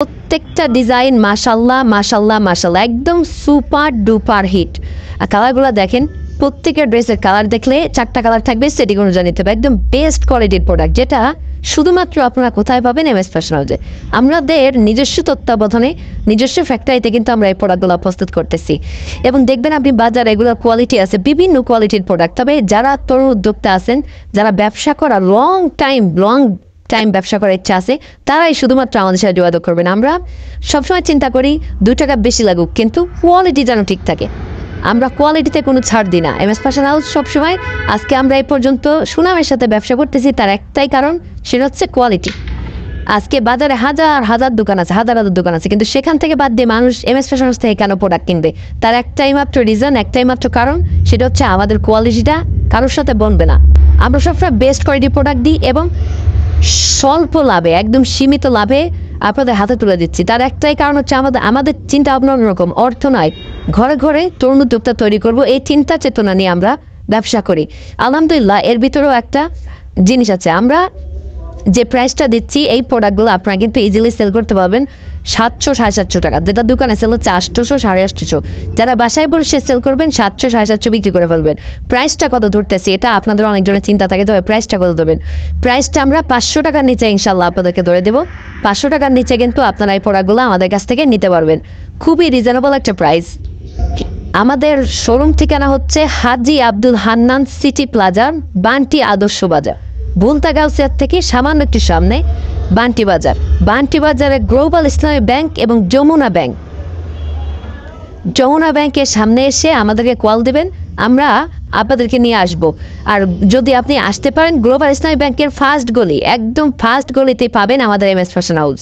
প্রত্যেকটা ডিজাইন মাশাল্লাহ মাশাল্লাহ মাশাল্লাহ একদম সুপার ডুপার হিট। আর কালারগুলো দেখেন, প্রত্যেকের ড্রেসের কালার দেখলে 4টা কালার থাকবে, সেটি অনুযায়ী নিতে হবে। একদম বেস্ট কোয়ালিটির প্রোডাক্ট, যেটা শুধুমাত্র আপনারা কোথায় পাবেন? এমএস ফ্যাশন হাউসে। আমাদের নিজস্ব তত্ত্বাবধানে নিজস্ব ফ্যাক্টরিতে কিন্তু আমরা এই প্রোডাক্টগুলো প্রস্তুত করতেছি। এবং দেখবেন আপনি বাজারে এগুলোর কোয়ালিটি আছে, বিভিন্ন কোয়ালিটির প্রোডাক্ট। তবে যারা তরুণ উদ্যোক্তা আছেন, যারা ব্যবসা করা লং টাইম ব্যবসা করার ইচ্ছা আছে, তারাই শুধুমাত্র আমাদের সাথে যোগাযোগ করবেন। আমরা সবসময় চিন্তা করি 2 টাকা বেশি লাগুক, কিন্তু কোয়ালিটি যেন ঠিক থাকে। আমরা কোয়ালিটিতে কোনো ছাড় দিই না। এমএস ফ্যাশন হাউস সবসময়, আজকে আমরা এই পর্যন্ত সুনামের সাথে ব্যবসা করতেছি, তার একটাই কারণ, সেটা হচ্ছে কোয়ালিটি। আজকে বাজারে হাজার দোকান আছে, হাজার দোকান আছে, কিন্তু সেখান থেকে বাদ দিয়ে মানুষ এমএস ফ্যাশন হাউস থেকে কেন প্রোডাক্ট কিনবে? তার একটাই মাত্র রিজন, একটাই মাত্র কারণ, সেটা হচ্ছে আমাদের কোয়ালিটিটা কারোর সাথে বনবে না। আমরা সবসময় বেস্ট কোয়ালিটি প্রোডাক্ট দিই এবং স্বল্প লাভে, একদম সীমিত লাভে আপনাদের হাতে তুলে দিচ্ছি। তার একটাই কারণ হচ্ছে আমাদের চিন্তা ভাবনা অন্যরকম। অর্থ নয়, ঘরে ঘরে তরুণ উদ্যোক্তা তৈরি করব, এই চিন্তা চেতনা নিয়ে আমরা ব্যবসা করি। আলহামদুলিল্লাহ, এর ভিতরেও একটা জিনিস আছে, আমরা যে প্রাইসটা দিচ্ছি এই প্রোডাক্টগুলো আপনারা কিন্তু ইজিলি সেল করতে পারবেন 700 750 টাকা, যেটা দোকানে সেল হচ্ছে 800 850। যারা বাসায় বসে সেল করবেন 700 750 বিক্রি করে ফেলবেন। প্রাইসটা কত ধরতেছি এটা আপনাদের অনেকজনের চিন্তা থাকে, তবে প্রাইসটা কত দেবেন? প্রাইসটা আমরা 500 টাকার নিচে ইনশাল্লাহ আপনাদেরকে ধরে দেবো। 500 টাকার নিচে কিন্তু আপনারা এই প্রোডাক্টগুলো আমাদের কাছ থেকে নিতে পারবেন। খুবই রিজনেবল একটা প্রাইস। আমাদের শোরুম ঠিকানা হচ্ছে হাজী আব্দুল হান্নান সিটি প্লাজার, বান্টি আদর্শ বাজার, বুলতা গাউসিয়ার থেকে সামান্য একটু সামনে বান্টি বাজার। বান্টি বাজারে গ্লোবাল ইসলামী ব্যাংক এবং যমুনা ব্যাংকের সামনে এসে আমাদেরকে কল দেবেন, আমরা আপনাদেরকে নিয়ে আসব। আর যদি আপনি আসতে পারেন, গ্লোবাল ইসলামী ব্যাংকের ফার্স্ট গলি, একদম ফার্স্ট গলিতে পাবেন আমাদের MS fashion house.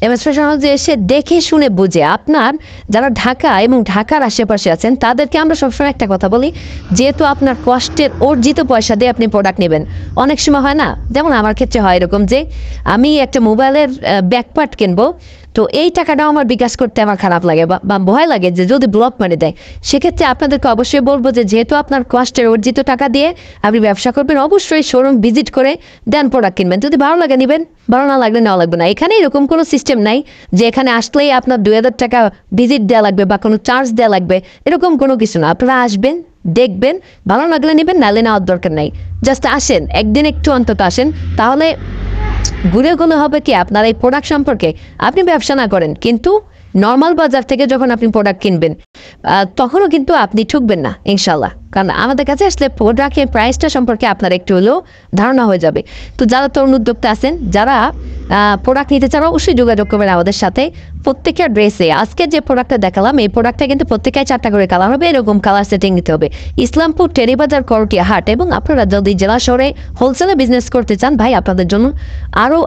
MS fashion হাউসে এসে দেখে শুনে বুঝে, আপনার যারা ঢাকা এবং ঢাকার আশেপাশে আছেন তাদেরকে আমরা সবসময় একটা কথা বলি, যেহেতু আপনার কষ্টের অর্জিত পয়সা দিয়ে আপনি প্রোডাক্ট নেবেন। অনেক সময় হয় না, যেমন আমার ক্ষেত্রে হয় এরকম, যে আমি একটা মোবাইলের ব্যাকপার্ট কিনবো, তো এই টাকাটাও আমার বিকাশ করতে আমার খারাপ লাগে বা ভয় লাগে যে যদি ব্লক মারি দেয়। সেক্ষেত্রে আপনাদেরকে অবশ্যই বলবো যে যেহেতু আপনার কষ্টের অর্জিত টাকা দিয়ে আপনি ব্যবসা করবেন, অবশ্যই শোরুম ভিজিট করে দেন প্রোডাক্ট কিনবেন। যদি ভালো লাগে নেবেন, ভালো না লাগলে নেওয়া লাগবে না। এখানে এরকম কোনো সিস্টেম নাই যে এখানে আসলেই আপনার 2000 টাকা ভিজিট দেওয়া লাগবে বা কোনো চার্জ দেওয়া লাগবে, এরকম কোনো কিছু না। আপনারা আসবেন, দেখবেন, ভালো লাগলে নেবেন, নাহলে নেওয়ার দরকার নাই। জাস্ট আসেন, একদিন একটু অন্তত আসেন, তাহলে ঘুরে গেলে হবে কি, আপনার এই প্রোডাক্ট সম্পর্কে আপনি ব্যবসা না করেন, কিন্তু নর্মাল বাজার থেকে যখন আপনি প্রোডাক্ট কিনবেন তখনও কিন্তু আপনি ঠকবেন না ইনশাল্লাহ। কারণ আমাদের কাছে আসলে প্রোডাক্টের প্রাইসটা সম্পর্কে আপনার একটু হলেও ধারণা হয়ে যাবে। তো যারা তরুণ উদ্যোক্তা আছেন, যারা প্রোডাক্ট নিতে চান, অবশ্যই যোগাযোগ করবেন আমাদের সাথে। প্রত্যেকের ড্রেসে আজকে যে প্রোডাক্টটা দেখালাম, এই প্রোডাক্টটা কিন্তু প্রত্যেকের 4টা করে কালার হবে, এরকম কালার সেটিং নিতে হবে। ইসলামপুর টেরিবাজার করটিয়া হাট। এবং আপনারা যদি জেলা শহরে হোলসেলে বিজনেস করতে চান, ভাই আপনাদের জন্য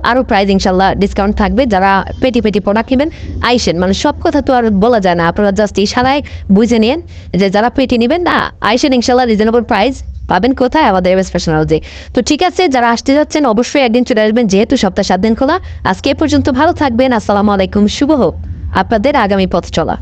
আরও প্রাইস ইনশাল্লাহ ডিসকাউন্ট থাকবে। যারা পেটি প্রোডাক্ট নেবেন আইসেন, মানে সব কথা তো আর বলা যায় না, আপনারা জাস্ট ইশারায় বুঝে নিন যে যারা পেটি নেবেন না আইসেন, ইনশাল্লাহ রিজনেবল প্রাইস পাবেন। কোথায়? আমাদের এমএস ফ্যাশন হাউসে। তো ঠিক আছে, যারা আসতে যাচ্ছেন অবশ্যই একদিন চলে আসবেন, যেহেতু সপ্তাহে 7 দিন খোলা। আজকে এ পর্যন্ত, ভালো থাকবেন। আসসালামু আলাইকুম। শুভ হোক আপনাদের আগামী পথ চলা।